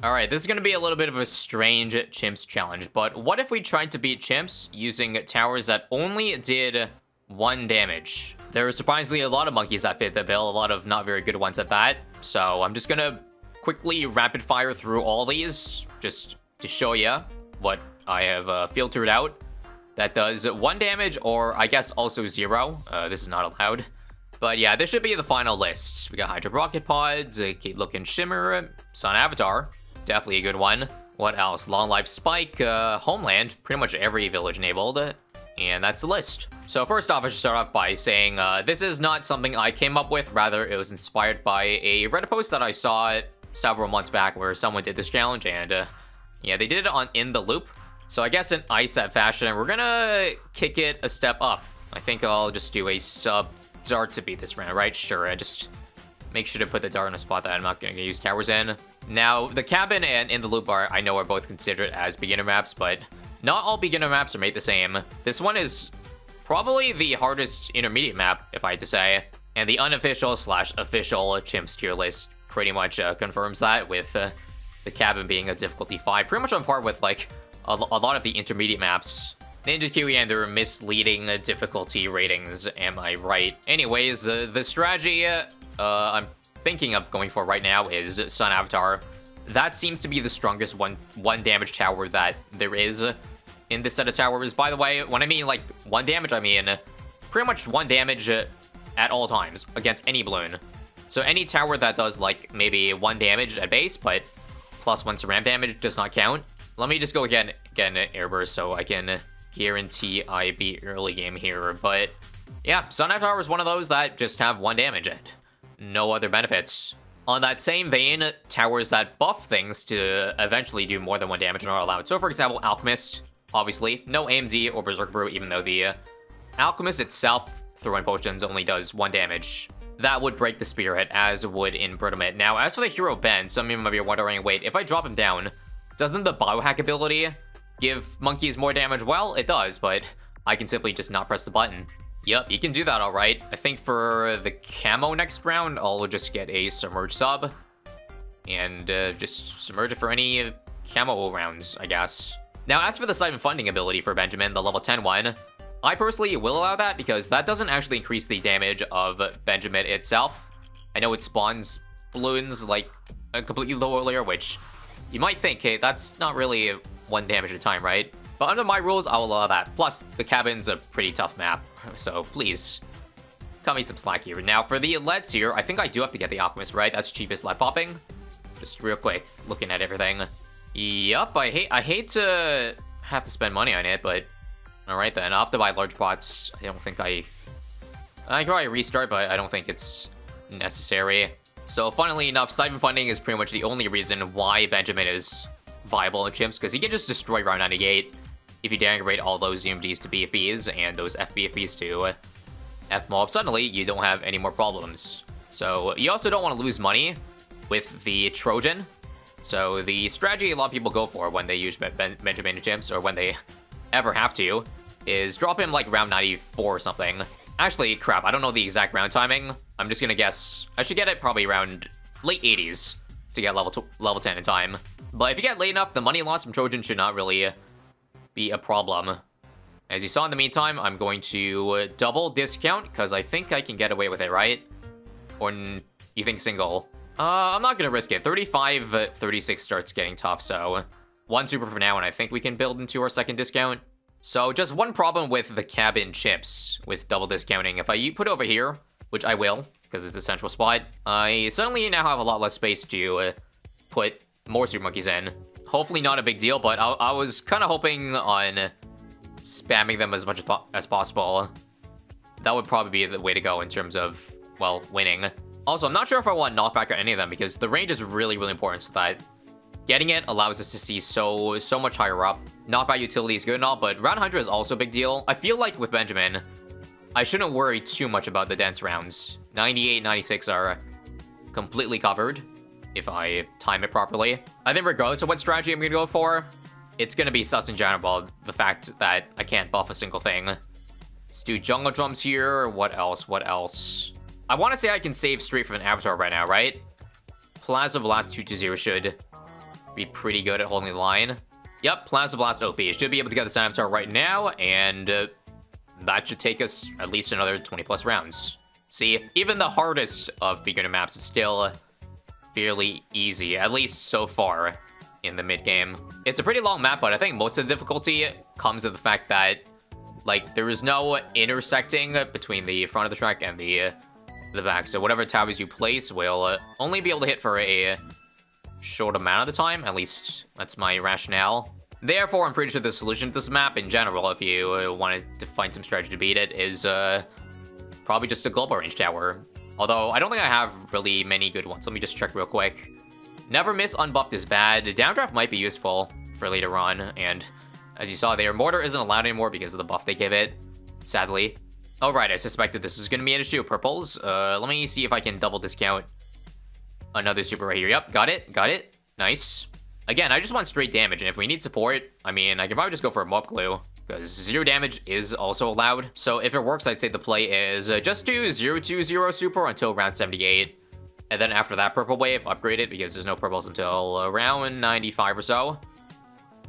Alright, this is going to be a little bit of a strange chimps challenge, but what if we tried to beat chimps using towers that only did 1 damage? There are surprisingly a lot of monkeys that fit the bill, a lot of not very good ones at that, so I'm just going to quickly rapid fire through all these, just to show you what I have filtered out that does 1 damage, or I guess also 0. This is not allowed. But yeah, this should be the final list. We got Hydro Rocket Pods, Keep Looking Shimmer, Sun Avatar. Definitely a good one. What else? Long Life Spike, Homeland, pretty much every village enabled. And that's the list. So first off, I should start off by saying this is not something I came up with. Rather, it was inspired by a Reddit post that I saw several months back where someone did this challenge. And yeah, they did it on In The Loop. So I guess in ISAB fashion, we're gonna kick it a step up. I think I'll just do a sub dart to beat this round, right? Sure, I just make sure to put the dart in a spot that I'm not gonna use towers in. Now, the cabin and In The Loop I know are both considered as beginner maps, but not all beginner maps are made the same. This one is probably the hardest intermediate map, if I had to say, and the unofficial / official chimps tier list pretty much confirms that, with the cabin being a difficulty 5, pretty much on par with like a lot of the intermediate maps. Ninja Kiwi and their misleading difficulty ratings, am I right? Anyways, the strategy I'm thinking of going for right now is Sun Avatar. That seems to be the strongest one damage tower that there is in this set of towers. By the way, when I mean like 1 damage, I mean pretty much 1 damage at all times against any balloon. So any tower that does like maybe 1 damage at base, but +1 surround damage does not count. Let me just go again Airburst so I can guarantee I beat early game here. But yeah, Sun Avatar is one of those that just have 1 damage and no other benefits. On that same vein, towers that buff things to eventually do more than 1 damage are allowed. So for example, Alchemist, obviously, no AMD or Berserk Brew, even though the Alchemist itself, throwing potions, only does 1 damage. That would break the Spirit, as would in Brutalmit. Now, as for the hero Ben, some of you might be wondering, wait, if I drop him down, doesn't the biohack ability give monkeys more damage? Well, it does, but I can simply just not press the button. Yep, you can do that alright. I think for the camo next round, I'll just get a Submerge sub. And just submerge it for any camo rounds, I guess. Now, as for the Siphon Funding ability for Benjamin, the level 10 one, I personally will allow that because that doesn't actually increase the damage of Benjamin itself. I know it spawns balloons like a completely low earlier, which you might think, hey, that's not really 1 damage at a time, right? But under my rules, I will allow that. Plus, the cabin's a pretty tough map, so please, cut me some slack here. Now, for the LEDs here, I think I do have to get the Alchemist, right? That's cheapest LED popping. Just real quick, looking at everything. Yup, I hate to have to spend money on it, but alright then. I'll have to buy large pots. I don't think I can probably restart, but I don't think it's necessary. So, funnily enough, Siphon Funding is pretty much the only reason why Benjamin is viable in chimps, because he can just destroy round 98 if you downgrade all those UMGs to BFBs and those FBFBs to FMOB. Suddenly, you don't have any more problems. So, you also don't want to lose money with the Trojan. So, the strategy a lot of people go for when they use Benjamin in chimps, or when they ever have to, is drop him like round 94 or something. Actually, crap, I don't know the exact round timing. I'm just gonna guess. I should get it probably around late 80s to get level 10 in time. But if you get late enough, the money loss from Trojan should not really be a problem. As you saw in the meantime, I'm going to double discount, because I think I can get away with it, right? Or you think single? I'm not gonna risk it. 35, 36 starts getting tough, so 1 super for now, and I think we can build into our second discount. So just one problem with the cabin chips with double discounting. If I put it over here, which I will, because it's a central spot, I suddenly now have a lot less space to put more super monkeys in. Hopefully not a big deal, but I was kind of hoping on spamming them as much as possible. That would probably be the way to go in terms of, well, winning. Also, I'm not sure if I want knockback or any of them, because the range is really, really important, so that getting it allows us to see so much higher up. Knockback utility is good and all, but round 100 is also a big deal. I feel like with Benjamin, I shouldn't worry too much about the dense rounds. 98, 96 are completely covered if I time it properly. I think regardless of what strategy I'm going to go for, it's going to be sus in general, the fact that I can't buff a single thing. Let's do jungle drums here. What else? I want to say I can save straight from an avatar right now, right? Plasma Blast 2-0 should be pretty good at holding the line. Yep, Plasma Blast OP. Should be able to get the Sun Avatar right now, and that should take us at least another 20 plus rounds. See, even the hardest of beginner maps is still fairly easy, at least so far in the mid-game. It's a pretty long map, but I think most of the difficulty comes with the fact that, like, there is no intersecting between the front of the track and the back. So whatever towers you place will only be able to hit for a short amount of the time. At least that's my rationale. Therefore, I'm pretty sure the solution to this map in general, if you wanted to find some strategy to beat it, is probably just a global range tower. Although, I don't think I have really many good ones. Let me just check real quick. Never Miss Unbuffed is bad. Downdraft might be useful for later on, and as you saw there, Mortar isn't allowed anymore because of the buff they give it, sadly. Alright, I suspected this was going to be an issue of purples. Let me see if I can double discount another super right here. Yep, got it. Nice. Again, I just want straight damage, and if we need support, I mean, I can probably just go for a mob glue, because 0 damage is also allowed. So if it works, I'd say the play is just do 0-2-0 super until round 78, and then after that purple wave, upgrade it, because there's no purples until around 95 or so.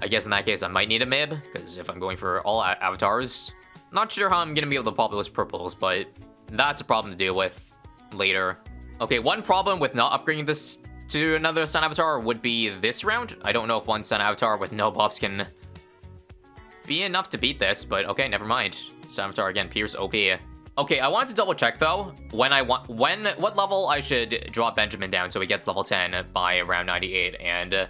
I guess in that case, I might need a MIB, because if I'm going for all avatars, not sure how I'm going to be able to pop those purples, but that's a problem to deal with later. Okay, one problem with not upgrading this to another Sun Avatar would be this round. I don't know if one Sun Avatar with no buffs can be enough to beat this, but okay, never mind. Sun Avatar again, Pierce OP. Okay, I wanted to double check though, what level I should drop Benjamin down so he gets level 10 by around 98, and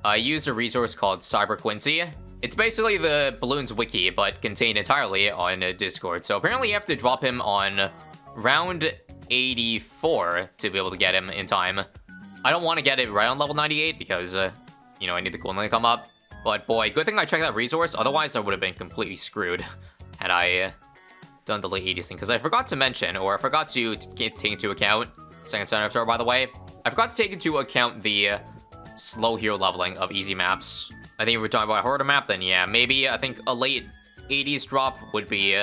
I used a resource called Cyber Quincy. It's basically the Bloons wiki, but contained entirely on Discord. So apparently you have to drop him on round 84 to be able to get him in time. I don't want to get it right on level 98 because, you know, I need the cooling to come up. But boy, good thing I checked that resource. Otherwise, I would have been completely screwed had I done the late 80s thing. Because I forgot to mention, or I forgot to take into account, second Sun Avatar, by the way, I forgot to take into account the slow hero leveling of easy maps. I think if we're talking about a harder map, then yeah, maybe I think a late 80s drop would be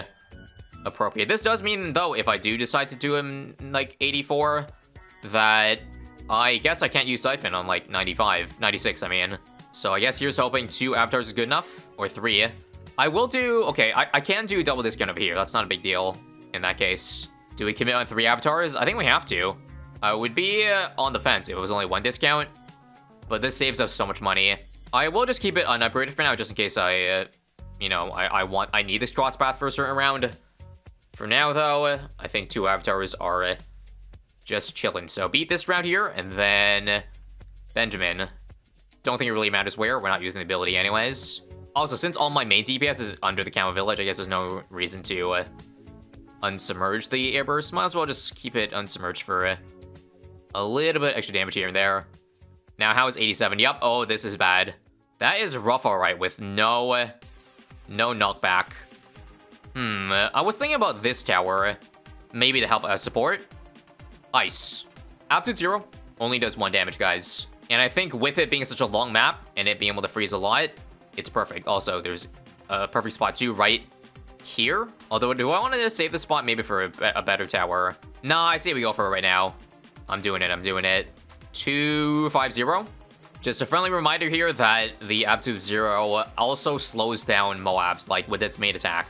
appropriate. This does mean, though, if I do decide to do him, like, 84, that I guess I can't use Siphon on, like, 96, I mean. So I guess here's hoping 2 avatars is good enough, or 3. I will do, okay, I can do double discount over here. That's not a big deal in that case. Do we commit on 3 avatars? I think we have to. I would be on the fence if it was only 1 discount, but this saves us so much money. I will just keep it unupgraded for now, just in case I, you know, I need this cross path for a certain round. For now, though, I think 2 avatars are just chilling. So beat this round here, and then Benjamin. Don't think it really matters where. We're not using the ability anyways. Also, since all my main DPS is under the Camel Village, I guess there's no reason to unsubmerge the airburst. Might as well just keep it unsubmerged for a little bit extra damage here and there. Now, how is 87? Yup. Oh, this is bad. That is rough, alright, with no knockback. I was thinking about this tower, maybe to help support. Ice. Absolute 0 only does 1 damage, guys. And I think with it being such a long map, and it being able to freeze a lot, it's perfect. Also, there's a perfect spot too right here. Although, do I want to save the spot maybe for a better tower? Nah, I say we go for it right now. I'm doing it. 250. Just a friendly reminder here that the Absolute 0 also slows down Moabs, like with its main attack.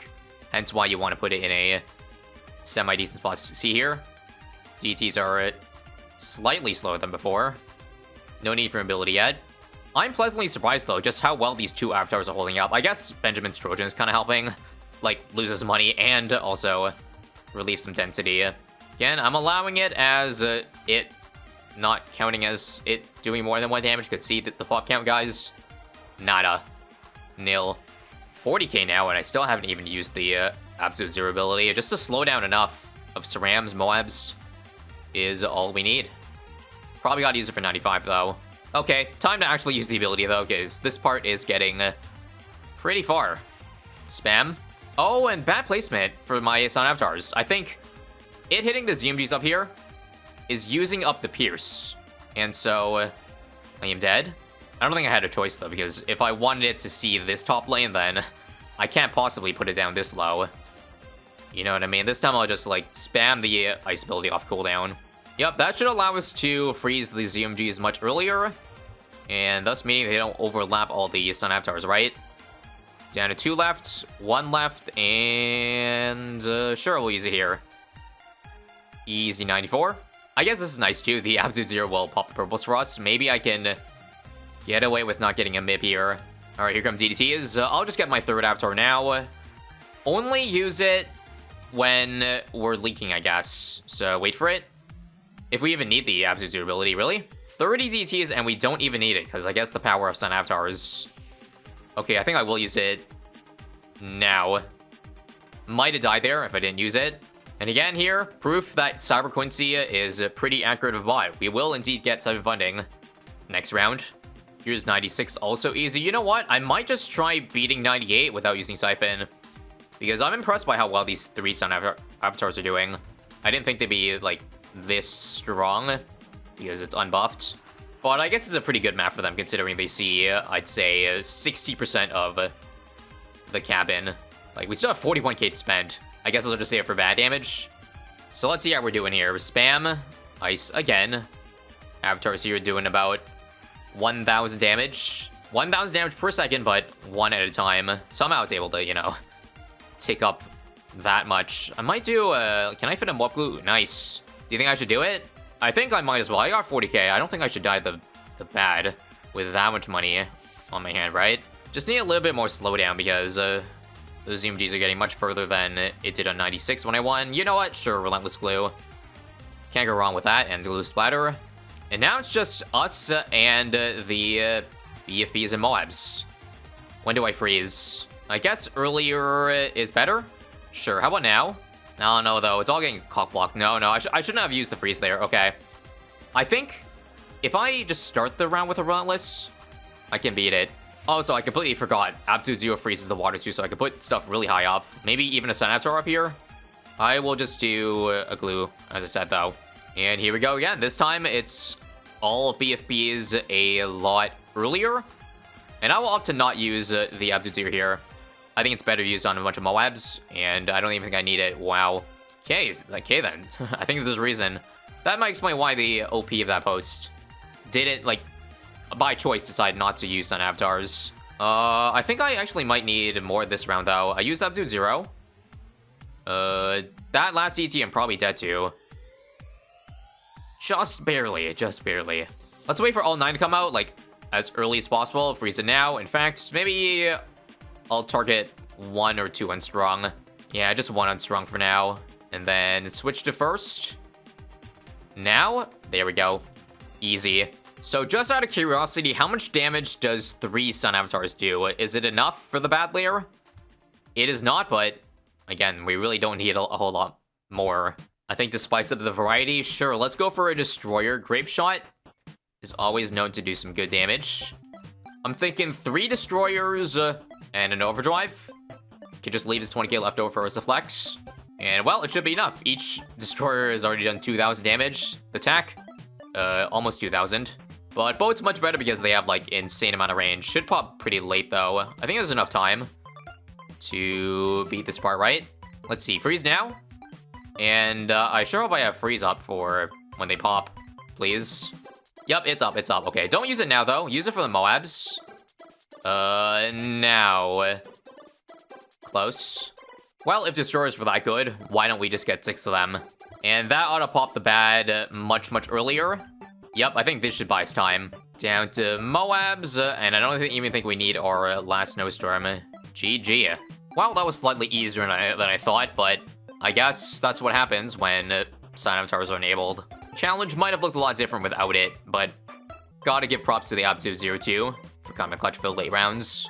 Hence why you want to put it in a semi-decent spot. See here? DTs are slightly slower than before. No need for ability yet. I'm pleasantly surprised, though, just how well these 2 avatars are holding up. I guess Benjamin's Trojan is kind of helping, like, loses money and also relieve some density. Again, I'm allowing it as it not counting as it doing more than 1 damage. Could see that the pop count, guys. Nada. Nil. 40k now, and I still haven't even used the Absolute 0 ability. Just to slow down enough of Sarams, Moabs is all we need. Probably gotta use it for 95, though. Okay, time to actually use the ability, though, because this part is getting pretty far. Spam. Oh, and bad placement for my Sun Avatars. I think it hitting the ZMGs up here is using up the Pierce. And so, I am dead. I don't think I had a choice, though, because if I wanted it to see this top lane, then I can't possibly put it down this low. You know what I mean? This time I'll just, like, spam the ice ability off cooldown. Yep, that should allow us to freeze the ZMGs much earlier. And thus meaning they don't overlap all the Sun Avatars, right? Down to 2 left, 1 left, and sure, we'll use it here. Easy 94. I guess this is nice too. The Absolute Zero will pop the purples for us. Maybe I can get away with not getting a MIP here. Alright, here comes DDTs. I'll just get my 3rd Avatar now. Only use it when we're leaking, I guess. So wait for it. If we even need the Absolute Zero ability, really? 30 DDTs and we don't even need it, because I guess the power of Sun Avatars. Okay, I think I will use it now. Might have died there if I didn't use it. And again here, proof that Cyber Quincy is a pretty accurate of a bot. We will indeed get Siphon funding next round. Here's 96, also easy. You know what? I might just try beating 98 without using Siphon, because I'm impressed by how well these 3 Sun Avatars are doing. I didn't think they'd be, like, this strong, because it's unbuffed. But I guess it's a pretty good map for them, considering they see, I'd say, 60% of the cabin. Like, we still have 41k to spend. I guess I'll just save it for bad damage. So let's see how we're doing here. Spam, ice again. Avatars here doing about 1,000 damage. 1,000 damage per second, but 1 at a time. Somehow it's able to, you know, take up that much. I might do, can I fit a Warp Glue? Nice. Do you think I should do it? I think I might as well. I got 40k. I don't think I should die the bad with that much money on my hand, right? Just need a little bit more slowdown because, those EMGs are getting much further than it did on 96 when I won. You know what? Sure, Relentless Glue. Can't go wrong with that, and Glue Splatter. And now it's just us and the BFBs and Moabs. When do I freeze? I guess earlier is better? Sure, how about now? I don't know, though. It's all getting cock-blocked. No, I shouldn't have used the freeze there. Okay. I think if I just start the round with a Relentless, I can beat it. Also, I completely forgot. Absolute Zero freezes the water too, so I can put stuff really high up. Maybe even a Sun Avatar up here. I will just do a glue, as I said, though. And here we go again. This time, it's all BFBs a lot earlier. And I will opt to not use the Absolute Zero here. I think it's better used on a bunch of Moabs, and I don't even think I need it. Wow. Okay then. I think there's a reason. That might explain why the OP of that post didn't, like, by choice decide not to use Sun Avatars. I think I actually might need more this round, though. I used Absolute Zero. That last DT I'm probably dead to. Just barely. Let's wait for all 9 to come out, like, as early as possible. Freeze it now. In fact, maybe I'll target 1 or 2 unstrung. Yeah, just 1 unstrung for now. And then switch to first. Now, there we go. Easy. So just out of curiosity, how much damage does 3 Sun Avatars do? Is it enough for the bad layer? It is not, but again, we really don't need a whole lot more. I think to spice up the variety, sure, let's go for a Destroyer. Grape Shot is always known to do some good damage. I'm thinking 3 Destroyers and an Overdrive. Could just leave the 20k left over for us to flex. And well, it should be enough. Each Destroyer has already done 2,000 damage. The attack, almost 2,000. But boat's much better because they have, like, insane amount of range. Should pop pretty late, though. I think there's enough time to beat this part, right? Let's see. Freeze now. And I sure hope I have freeze up for when they pop, please. Yep, it's up. Okay, don't use it now, though. Use it for the Moabs. Now. Close. Well, if Destroyers were that good, why don't we just get 6 of them? And that ought to pop the bad much earlier. Yep, I think this should buy us time. Down to Moabs, and I don't even think we need our last snowstorm. GG. Well, that was slightly easier than I thought, but I guess that's what happens when Sun Avatars are enabled. Challenge might have looked a lot different without it, but gotta give props to the Absolute Zero too for coming clutch for the late rounds.